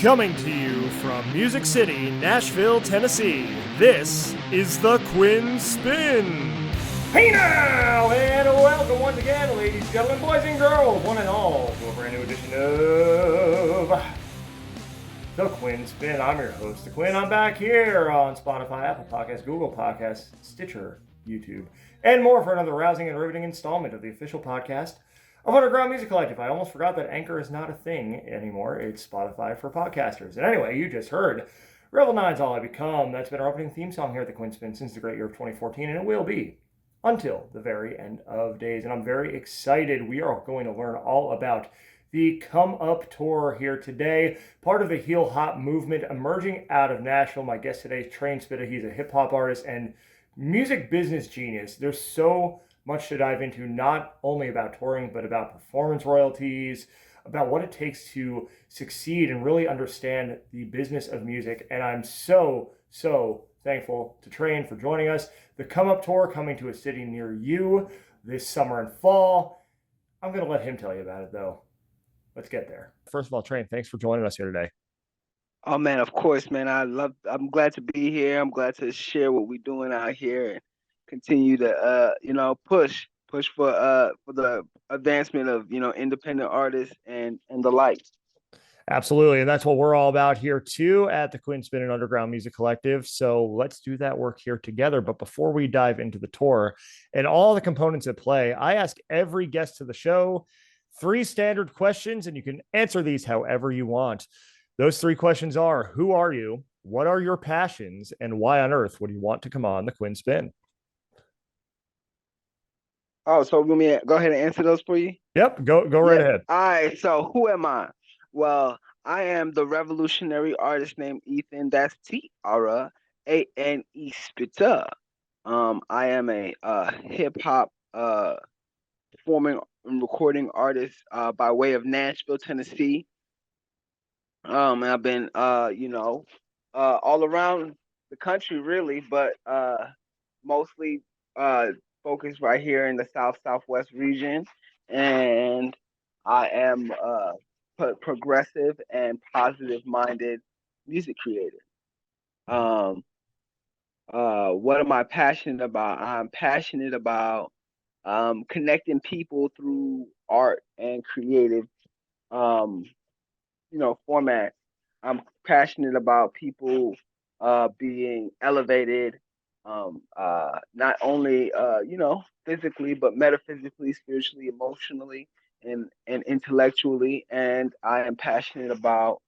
Coming to you from Music City, Nashville, Tennessee, this is the Quinn Spinn. Hey now, and welcome once again, ladies, gentlemen, boys and girls, one and all, to a brand new edition of the Quinn Spinn. I'm your host, the Quinn. I'm back here on Spotify, Apple Podcasts, Google Podcasts, Stitcher, YouTube, and more for another rousing and riveting installment of the official podcast of Underground Music Collective. I almost forgot that Anchor is not a thing anymore. It's Spotify for podcasters. And anyway, you just heard Revel 9's All I Become. That's been our opening theme song here at the Quinn Spinn since the great year of 2014, and it will be until the very end of days. And I'm very excited. We are going to learn all about the Come Up Tour here today, part of the heel hop movement emerging out of Nashville. My guest today is T.R.A.N. Spitta. He's a hip hop artist and music business genius. There's so much to dive into, not only about touring, but about performance royalties, about what it takes to succeed and really understand the business of music. And I'm so thankful to T.R.A.N. for joining us. The Come Up Tour coming to a city near you this summer and fall. I'm going to let him tell you about it, though. Let's get there. First of all, T.R.A.N., thanks for joining us here today. Oh man, of course, man. I'm glad to be here. I'm glad to share what we're doing out here and continue to push for the advancement of independent artists and the like. Absolutely. And that's what we're all about here too at the Quinn Spinn and Underground Music Collective. So let's do that work here together. But before we dive into the tour and all the components at play, I ask every guest to the show 3 standard questions, and you can answer these however you want. Those 3 questions are: who are you? What are your passions? And why on earth would you want to come on the Quinn Spinn? Oh, so let me go ahead and answer those for you? Yep, go right ahead. All right, so who am I? Well, I am the revolutionary artist named Ethan. That's T.R.A.N.E. Spitta. I am a hip-hop performing and recording artist by way of Nashville, Tennessee. And I've been, all around the country, really, but mostly focused right here in the Southwest region. And I am progressive and positive-minded music creator. What am I passionate about? I'm passionate about connecting people through art and creative formats. I'm passionate about people being elevated, not only physically, but metaphysically, spiritually, emotionally, and intellectually. And I am passionate about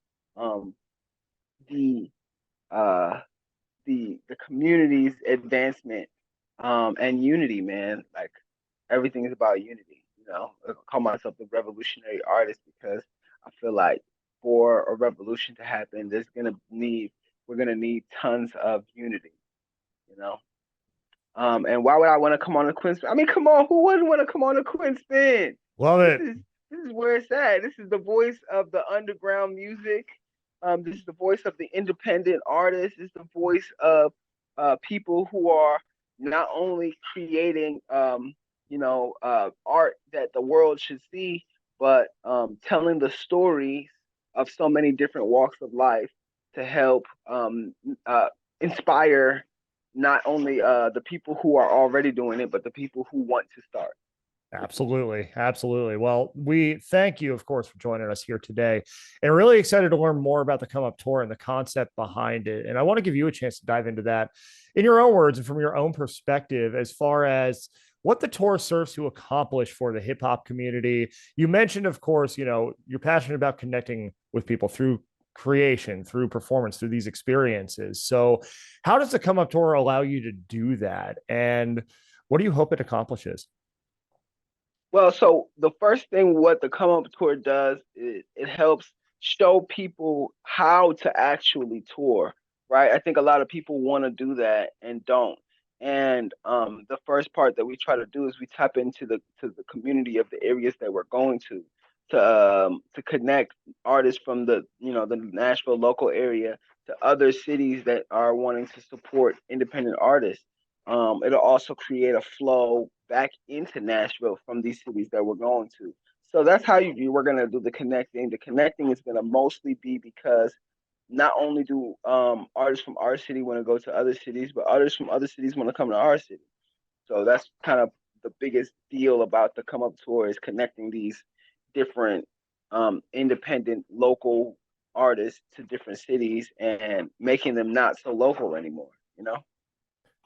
the community's advancement and unity, man. Like, everything is about unity. I call myself the revolutionary artist because I feel like for a revolution to happen, we're gonna need tons of unity, And why would I want to come on the Quinn Spinn? I mean, come on, who wouldn't want to come on the Quinn Spinn? Love it. This is where it's at. This is the voice of the underground music. This is the voice of the independent artists. This is the voice of people who are not only creating art that the world should see, but telling the stories of so many different walks of life to help inspire not only the people who are already doing it, but the people who want to start. Absolutely. Well, we thank you, of course, for joining us here today, and really excited to learn more about the Come Up Tour and the concept behind it. And I want to give you a chance to dive into that in your own words and from your own perspective, as far as what the tour serves to accomplish for the hip hop community. You mentioned, of course, you're passionate about connecting with people through creation, through performance, through these experiences. So how does the Come Up Tour allow you to do that? And what do you hope it accomplishes? Well, so the first thing what the Come Up Tour does is it helps show people how to actually tour, right? I think a lot of people want to do that and don't. And the first part that we try to do is we tap into the community of the areas that we're going to connect artists from the Nashville local area to other cities that are wanting to support independent artists. It'll also create a flow back into Nashville from these cities that we're going to. So that's how we're gonna do the connecting. The connecting is gonna mostly be because not only do artists from our city want to go to other cities, but artists from other cities want to come to our city. So that's kind of the biggest deal about the Come Up Tour is connecting these different independent local artists to different cities and making them not so local anymore, you know?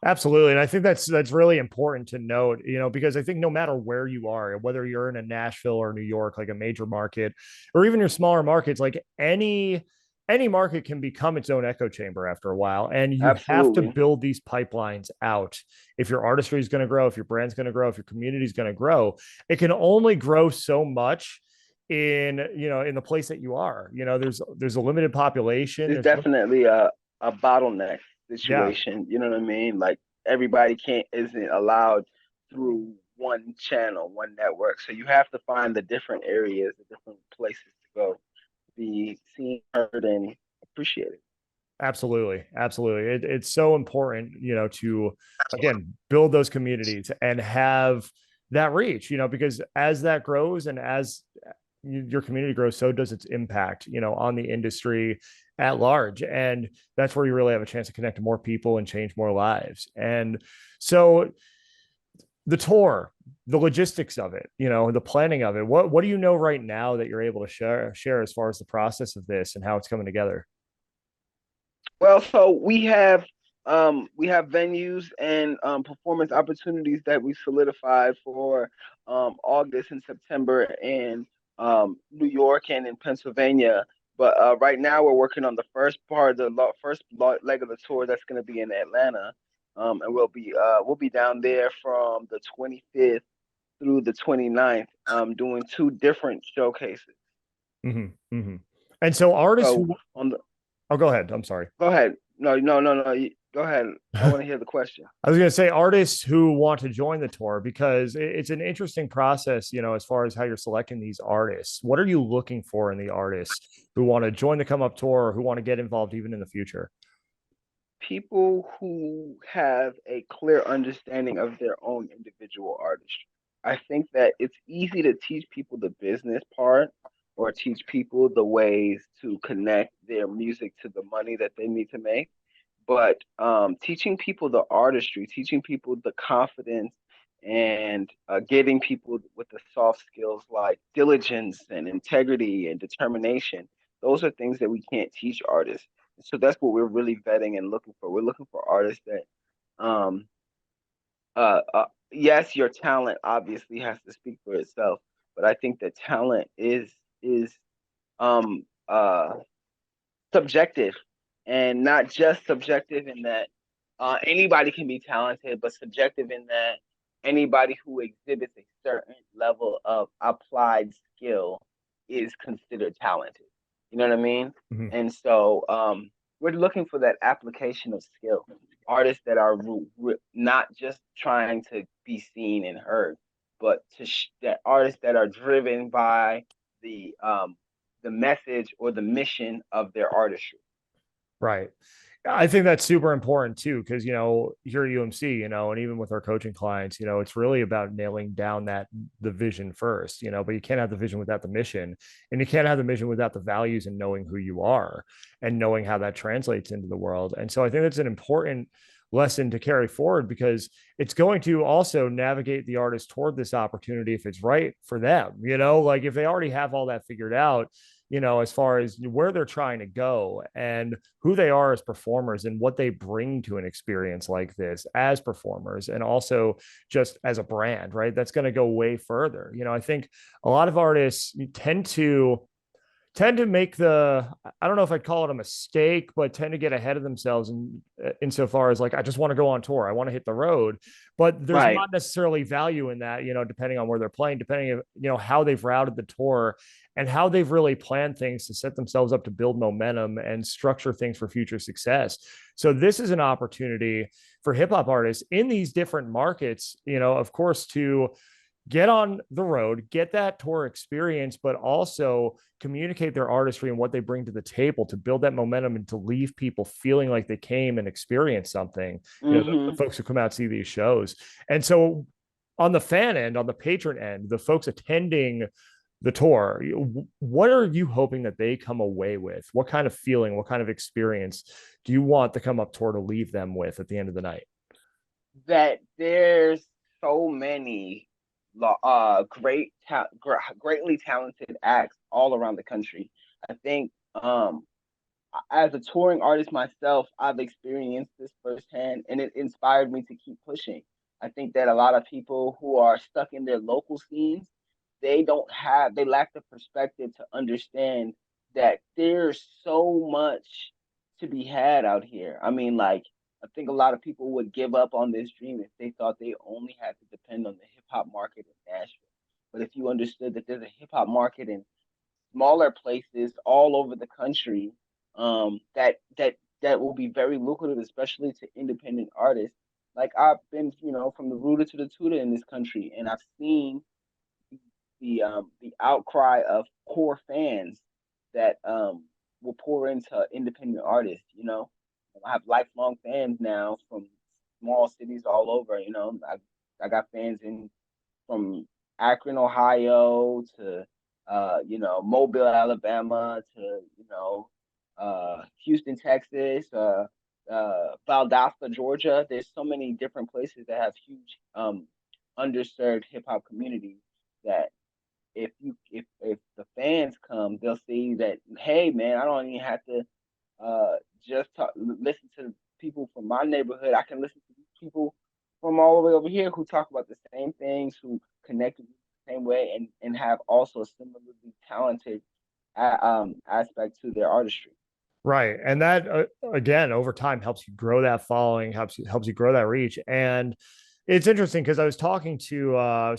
Absolutely. And I think that's really important to note, because I think no matter where you are, whether you're in a Nashville or New York, like a major market, or even your smaller markets, like any market can become its own echo chamber after a while. And you have to Absolutely. build these pipelines out. If your artistry is going to grow, if your brand's going to grow, if your community is going to grow, it can only grow so much in the place that you are. There's a limited population. It's definitely a bottleneck Yeah. situation. You know what I mean? Like everybody can't isn't allowed through one channel, one network. So you have to find the different areas, the different places to go, be seen, heard, and appreciated. Absolutely. Absolutely. It's so important, to again build those communities and have that reach, because as that grows and as your community grows, so does its impact, on the industry at large. And that's where you really have a chance to connect to more people and change more lives. And so the tour, the logistics of it, the planning of it, what do you know right now that you're able to share as far as the process of this and how it's coming together? Well, so we have venues and performance opportunities that we solidified for August and September in New York and in Pennsylvania. But right now we're working on the first part, first leg of the tour that's going to be in Atlanta, and we'll be down there from the 25th through the 29th, doing two different showcases. Mm-hmm, mm-hmm. And so artists So who, on the oh, go ahead. I'm sorry. Go ahead. No, no, no, no. Go ahead. I want to hear the question. I was going to say artists who want to join the tour because it's an interesting process, as far as how you're selecting these artists. What are you looking for in the artists who want to join the Come Up Tour or who want to get involved even in the future? People who have a clear understanding of their own individual artistry. I think that it's easy to teach people the business part or teach people the ways to connect their music to the money that they need to make. But teaching people the artistry, teaching people the confidence, and getting people with the soft skills like diligence and integrity and determination, those are things that we can't teach artists. So that's what we're really vetting and looking for. We're looking for artists that, um, yes, your talent obviously has to speak for itself, but I think that talent is um, uh, subjective, and not just subjective in that anybody can be talented, but subjective in that anybody who exhibits a certain level of applied skill is considered talented. You know what I mean? Mm-hmm. And so we're looking for that application of skill. Artists that are not just trying to be seen and heard, but that artists that are driven by the message or the mission of their artistry. Right. I think that's super important too, because here at UMC, and even with our coaching clients, it's really about nailing down the vision first, but you can't have the vision without the mission, and you can't have the mission without the values and knowing who you are and knowing how that translates into the world. And so I think that's an important lesson to carry forward because it's going to also navigate the artist toward this opportunity if it's right for them, like if they already have all that figured out, as far as where they're trying to go and who they are as performers and what they bring to an experience like this as performers and also just as a brand, right? That's going to go way further. I think a lot of artists tend to make I don't know if I'd call it a mistake, but tend to get ahead of themselves insofar as like, I just want to go on tour. I want to hit the road, but there's Right. not necessarily value in that, depending on where they're playing, depending on, how they've routed the tour and how they've really planned things to set themselves up to build momentum and structure things for future success. So this is an opportunity for hip hop artists in these different markets, of course, to get on the road, get that tour experience, but also communicate their artistry and what they bring to the table to build that momentum and to leave people feeling like they came and experienced something, the folks who come out see these shows. And so on the fan end, on the patron end, the folks attending the tour. What are you hoping that they come away with? What kind of feeling, what kind of experience do you want the come up tour to leave them with at the end of the night? That there's so many greatly talented acts all around the country. I think as a touring artist myself, I've experienced this firsthand and it inspired me to keep pushing. I think that a lot of people who are stuck in their local scenes, they lack the perspective to understand that there's so much to be had out here. I mean, like, I think a lot of people would give up on this dream if they thought they only had to depend on the hip hop market in Nashville. But if you understood that there's a hip hop market in smaller places all over the country, that will be very lucrative, especially to independent artists. Like I've been, from the rooter to the tutor in this country, and I've seen the outcry of core fans that will pour into independent artists. I have lifelong fans now from small cities all over. I got fans in from Akron, Ohio to Mobile, Alabama to Houston, Texas, Valdosta, Georgia. There's so many different places that have huge underserved hip hop communities that if the fans come, they'll see that, hey man, I don't even have to listen to people from my neighborhood. I can listen to people from all the way over here who talk about the same things, who connect with the same way, and have also a similarly talented aspect to their artistry. Right. And that again over time helps you grow that following, helps you grow that reach. And it's interesting because I was talking to a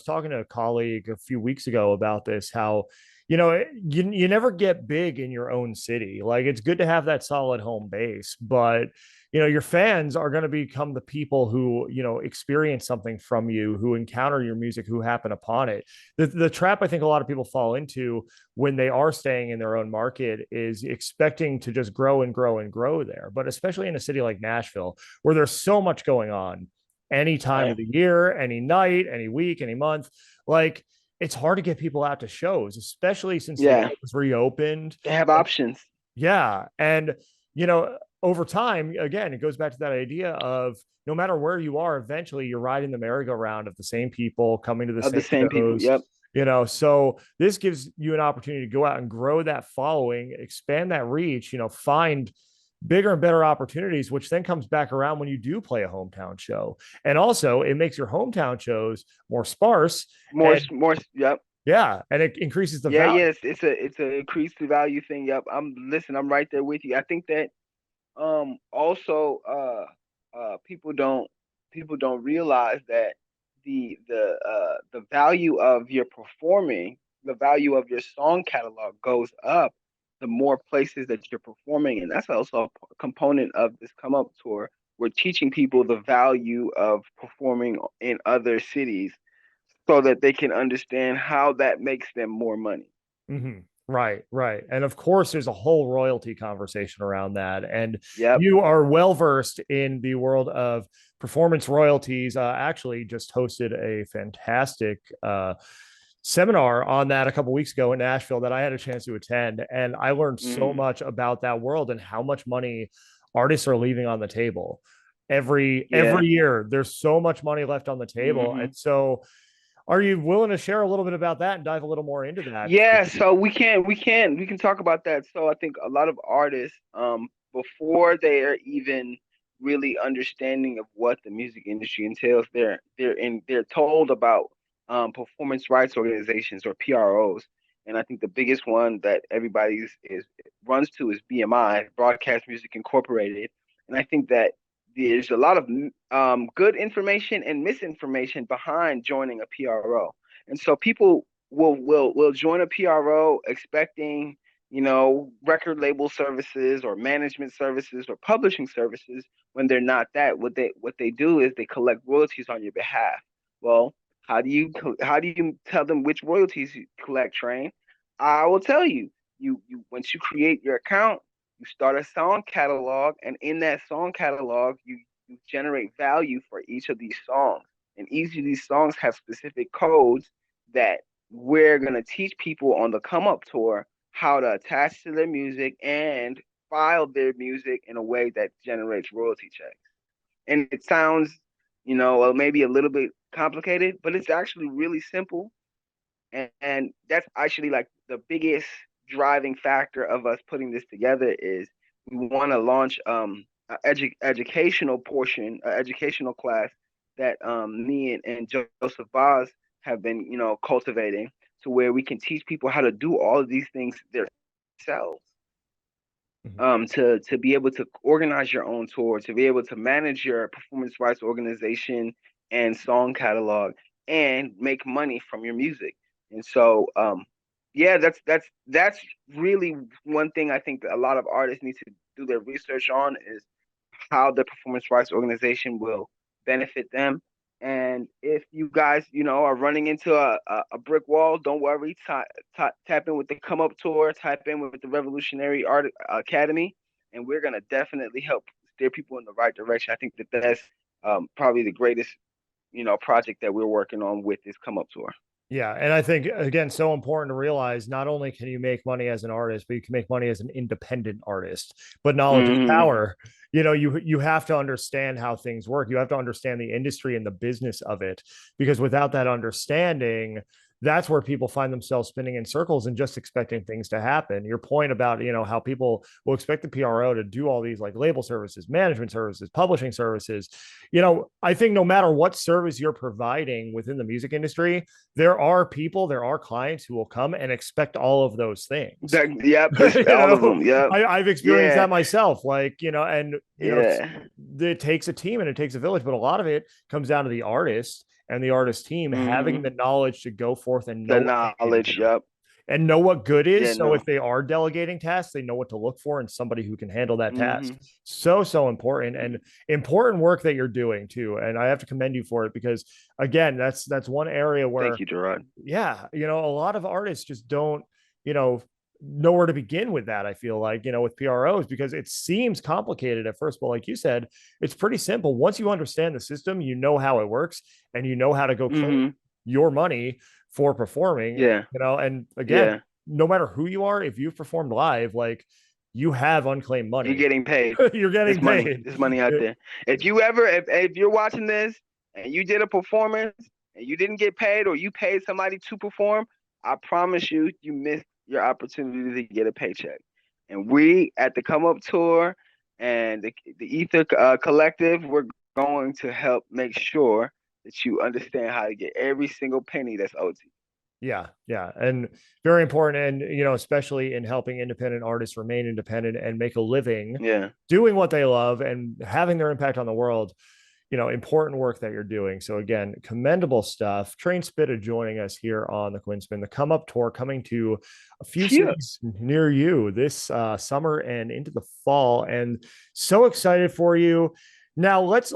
colleague a few weeks ago about this, how you never get big in your own city. Like it's good to have that solid home base, but your fans are going to become the people who experience something from you, who encounter your music, who happen upon it. The trap I think a lot of people fall into when they are staying in their own market is expecting to just grow and grow and grow there, but especially in a city like Nashville where there's so much going on any time Yeah, of the year, any night, any week, any month. Like it's hard to get people out to shows, especially since the yeah, world was reopened. they have options. Yeah. And, over time, again, it goes back to that idea of no matter where you are, eventually you're riding the merry-go-round of the same people coming to the Of the same same people. shows. Yep. So this gives you an opportunity to go out and grow that following, expand that reach, find bigger and better opportunities, which then comes back around when you do play a hometown show. And also it makes your hometown shows more sparse. And More. Yep. yeah, and it increases the Yeah. value. Yes. It's a increased value thing. Yep. I'm right there with you. I think that also people don't realize that the value of your performing, the value of your song catalog goes up the more places that you're performing, and that's also a component of this come up tour. We're teaching people the value of performing in other cities so that they can understand how that makes them more money. Mm-hmm. Right, right. And of course, there's a whole royalty conversation around that. And Yep. you are well versed in the world of performance royalties. Actually, just hosted a fantastic seminar on that a couple weeks ago in Nashville that I had a chance to attend. And I learned so Hmm. much about that world and how much money artists are leaving on the table. Every Yeah. year, there's so much money left on the table. Hmm. And so are you willing to share a little bit about that and dive a little more into that? Yeah, so we can talk about that. So I think a lot of artists, before they are even really understanding of what the music industry entails, they're told about performance rights organizations or PROs. And I think the biggest one that everybody's is runs to is BMI, Broadcast Music Incorporated. And I think that there's a lot of good information and misinformation behind joining a PRO. And so people will join a PRO expecting, record label services or management services or publishing services when they're not that. What they do is they collect royalties on your behalf. Well, how do you tell them which royalties you collect, Train? I will tell you. You once you create your account, you start a song catalog, and in that song catalog, you generate value for each of these songs. And each of these songs have specific codes that we're gonna teach people on the Come Up tour how to attach to their music and file their music in a way that generates royalty checks. And it sounds, maybe a little bit complicated, but it's actually really simple. And that's actually like the biggest driving factor of us putting this together is we want to launch educational portion, educational class that me and Joseph Vaz have been, cultivating to where we can teach people how to do all of these things themselves. To be able to organize your own tour, to be able to manage your performance rights organization and song catalog, and make money from your music. And so, yeah, that's really one thing I think that a lot of artists need to do their research on is how the performance rights organization will benefit them. And if you guys, are running into a brick wall, don't worry. Tap in with the Come Up Tour, type in with the Revolutionary Art Academy, and we're gonna definitely help steer people in the right direction. I think that that's probably the greatest, project that we're working on with this Come Up Tour. Yeah. And I think, again, so important to realize not only can you make money as an artist, but you can make money as an independent artist. But knowledge is power. You have to understand how things work. You have to understand the industry and the business of it, because without that understanding, that's where people find themselves spinning in circles and just expecting things to happen. Your point about, how people will expect the PRO to do all these like label services, management services, publishing services. I think no matter what service you're providing within the music industry, there are people, there are clients who will come and expect all of those things. Yep, all of them. Yep. I've experienced that myself. Yeah. It takes a team and it takes a village, but a lot of it comes down to the artist and the artist team having the knowledge to go forth and know the knowledge. Yep. and know what good is. Yeah, so if they are delegating tasks, they know what to look for and somebody who can handle that task. Mhm. So important and important work that you're doing too. And I have to commend you for it because again, that's one area where Thank you, Gerard. yeah, a lot of artists just don't, know where to begin with that. I feel like, with PROs, because it seems complicated at first, but like you said, it's pretty simple. Once you understand the system, you know how it works and you know how to go claim your money for performing. Yeah. And again, no matter who you are, if you've performed live, like you have unclaimed money. You're getting paid. You're getting paid. Money. There's money out there. If you're watching this and you did a performance and you didn't get paid, or you paid somebody to perform, I promise you, you missed your opportunity to get a paycheck. And we at the Come Up Tour and the Ether Collective, we're going to help make sure that you understand how to get every single penny that's owed to you. Yeah. And very important. And, especially in helping independent artists remain independent and make a living doing what they love and having their impact on the world, important work that you're doing. So again, commendable stuff. T.R.A.N. Spitta joining us here on the Quinn Spinn, the Come Up Tour, coming to a few cities near you this summer and into the fall. And so excited for you. Now let's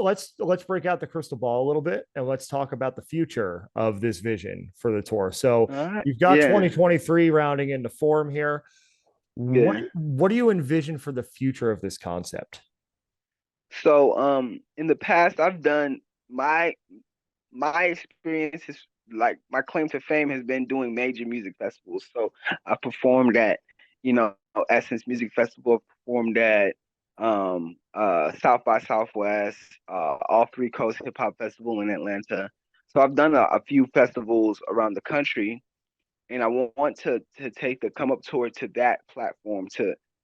break out the crystal ball a little bit and let's talk about the future of this vision for the tour. So you've got 2023 rounding into form here. What do you envision for the future of this concept? So in the past I've done my experiences, like my claim to fame has been doing major music festivals. So I performed at, Essence Music Festival, performed at South by Southwest, All Three Coast Hip Hop Festival in Atlanta. So I've done a few festivals around the country, and I want to take the Come Up Tour to that platform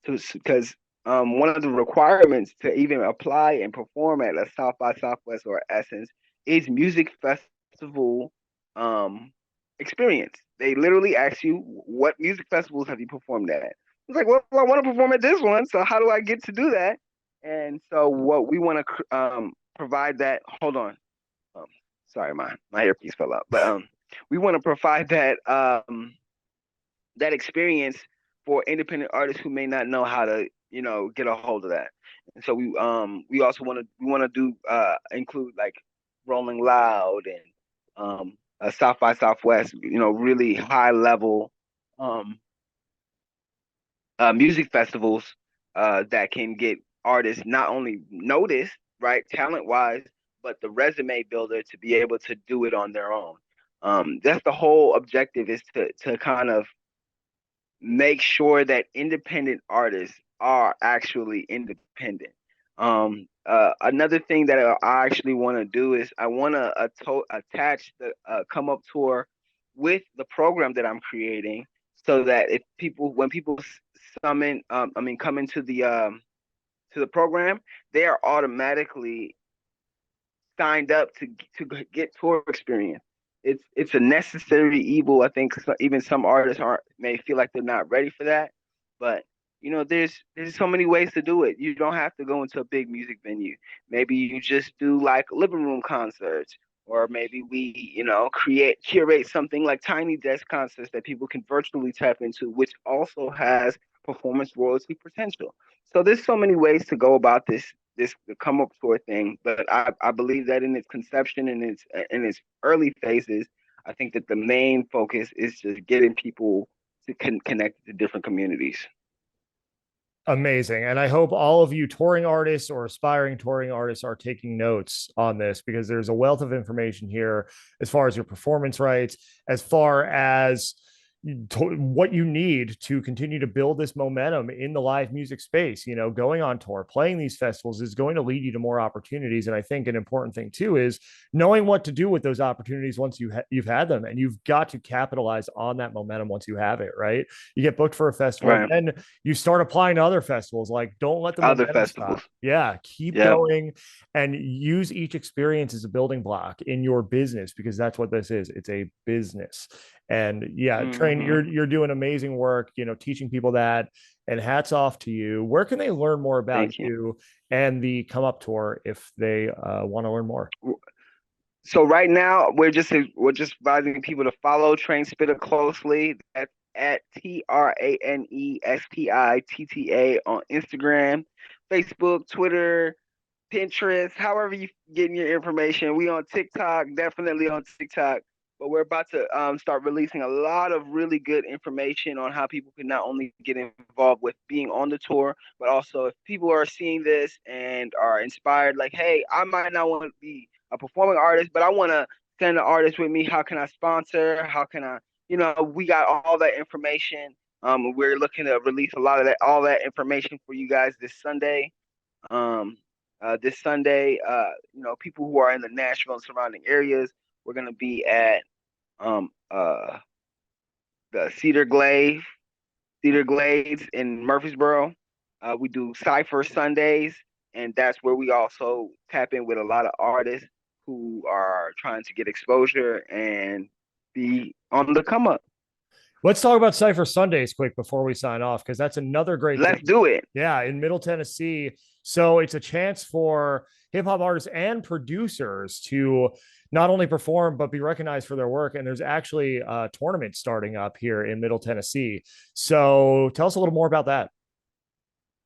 because one of the requirements to even apply and perform at a South by Southwest or Essence is music festival experience. They literally ask you, what music festivals have you performed at? It's like, well, I want to perform at this one, so how do I get to do that? And so what we want to provide that, hold on. Sorry, my earpiece fell out. But we want to provide that that experience for independent artists who may not know how to, get a hold of that. And so we also want to do include like Rolling Loud and South by Southwest, really high level music festivals that can get artists not only noticed, right, talent wise, but the resume builder to be able to do it on their own. That's the whole objective, is to kind of make sure that independent artists are actually independent. Another thing that I actually want to do is I want to attach the come up tour with the program that I'm creating, so that if people when people summon I mean come into the program, they are automatically signed up to get tour experience. It's a necessary evil. I think even some artists aren't may feel like they're not ready for that, but there's so many ways to do it. You don't have to go into a big music venue. Maybe you just do like living room concerts, or maybe we curate something like tiny desk concerts that people can virtually tap into, which also has performance royalty potential. So there's so many ways to go about this the come up tour thing, but I believe that in its conception and its early phases, I think that the main focus is just getting people to connect to different communities. Amazing. And I hope all of you touring artists or aspiring touring artists are taking notes on this, because there's a wealth of information here as far as your performance rights, as far as what you need to continue to build this momentum in the live music space. Going on tour, playing these festivals is going to lead you to more opportunities. And I think an important thing too is knowing what to do with those opportunities once you've had them, and you've got to capitalize on that momentum once you have it. Right? You get booked for a festival, Right. and then you start applying to other festivals. Like, don't let the Other momentum festivals. stop. Yeah, keep Yep. going and use each experience as a building block in your business, because that's what this is. It's a business. And yeah, T.R.A.N., Mm-hmm. you're doing amazing work, teaching people that, and hats off to you. Where can they learn more about Thank you. you and the Come Up Tour if they want to learn more? So right now we're just advising people to follow Train Spitta closely. That's at TRANESPITTA on Instagram, Facebook, Twitter, Pinterest, however you getting your information. We on TikTok, definitely on TikTok. But we're about to start releasing a lot of really good information on how people can not only get involved with being on the tour, but also if people are seeing this and are inspired, like, hey, I might not want to be a performing artist, but I want to send an artist with me. How can I sponsor? How can I, we got all that information. We're looking to release a lot of that, all that information for you guys this Sunday. Um, this Sunday, people who are in the Nashville and surrounding areas, we're gonna be at um, uh, the Cedar Glades in Murfreesboro. We do Cypher Sundays, and that's where we also tap in with a lot of artists who are trying to get exposure and be on the come up. Let's talk about Cypher Sundays quick before we sign off, because that's another great thing. Let's do it. Yeah, in Middle Tennessee. So it's a chance for hip hop artists and producers to not only perform but be recognized for their work. And there's actually a tournament starting up here in Middle Tennessee. So tell us a little more about that.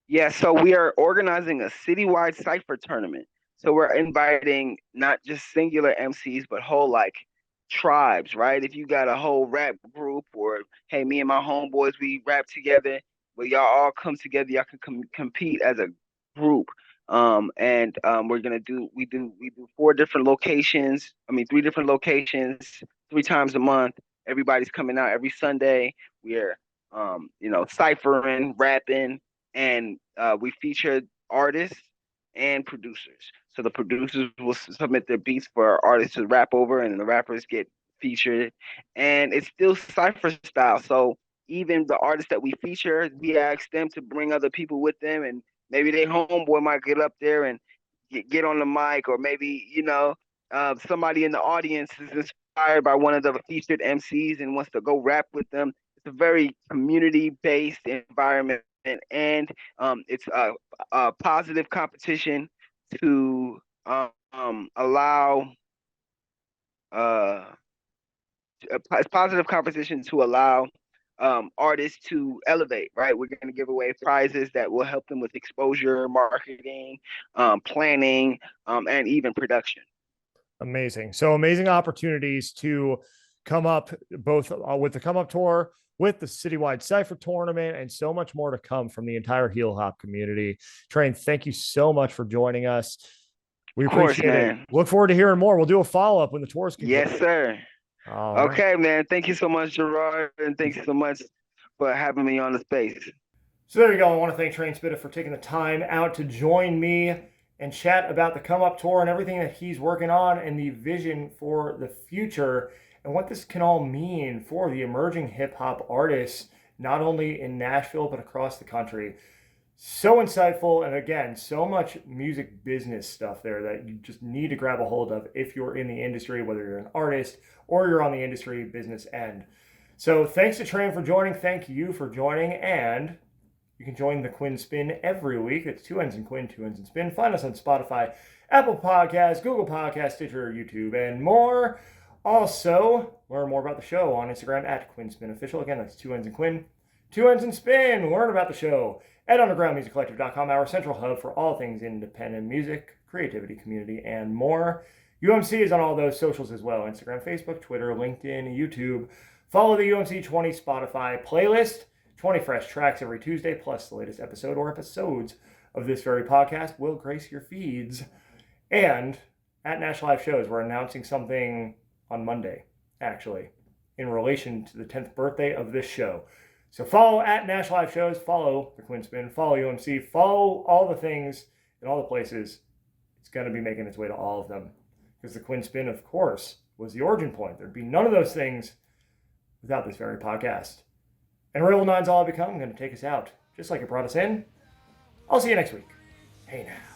Yeah, so we are organizing a citywide Cypher tournament. So we're inviting not just singular MCs, but whole like tribes, right? If you got a whole rap group, or hey, me and my homeboys, we rap together, but y'all all come together, y'all can compete as a group. And we're gonna do we do four different locations. I mean, three different locations, three times a month. Everybody's coming out every Sunday. We're ciphering, rapping, and we feature artists and producers. So the producers will submit their beats for artists to rap over, and the rappers get featured. And it's still cipher style. So even the artists that we feature, we ask them to bring other people with them, and maybe their homeboy might get up there and get on the mic, or maybe somebody in the audience is inspired by one of the featured MCs and wants to go rap with them. It's a very community-based environment, and it's a positive competition to allow it's positive competition to allow artists to elevate, right? We're going to give away prizes that will help them with exposure, marketing, planning, and even production. Amazing. So amazing opportunities to come up both with the Come Up Tour, with the citywide Cypher tournament, and so much more to come from the entire heel hop community. T.R.A.N., thank you so much for joining us. We appreciate it. Look forward to hearing more. We'll do a follow-up when the tour's complete. Yes, sir. All right. Okay, man. Thank you so much, Gerard, and thank you so much for having me on the space. So there you go. I want to thank T.R.A.N. Spitta for taking the time out to join me and chat about the Come Up Tour and everything that he's working on and the vision for the future and what this can all mean for the emerging hip hop artists, not only in Nashville, but across the country. So insightful. And again, so much music business stuff there that you just need to grab a hold of if you're in the industry, whether you're an artist or you're on the industry business end. So thanks to T.R.A.N. for joining. Thank you for joining. And you can join the Quinn Spin every week. It's 2 N's and Quinn, 2 N's and Spin. Find us on Spotify, Apple Podcasts, Google Podcasts, Stitcher, YouTube, and more. Also, learn more about the show on Instagram at Quinn Spin Official. Again, that's 2 N's and Quinn, 2 N's and Spin. Learn about the show at undergroundmusiccollective.com, our central hub for all things independent music, creativity, community, and more. UMC is on all those socials as well: Instagram, Facebook, Twitter, LinkedIn, YouTube. Follow the UMC 20 Spotify playlist. 20 fresh tracks every Tuesday, plus the latest episode or episodes of this very podcast will grace your feeds. And at Nash Live Shows, we're announcing something on Monday, actually, in relation to the 10th birthday of this show. So follow at Nash Live Shows, follow the Quinn Spin, follow UMC, follow all the things in all the places. It's going to be making its way to all of them. Because the Quinn Spin, of course, was the origin point. There'd be none of those things without this very podcast. And REVEL 9's All I Become, going to take us out, just like it brought us in. I'll see you next week. Hey now.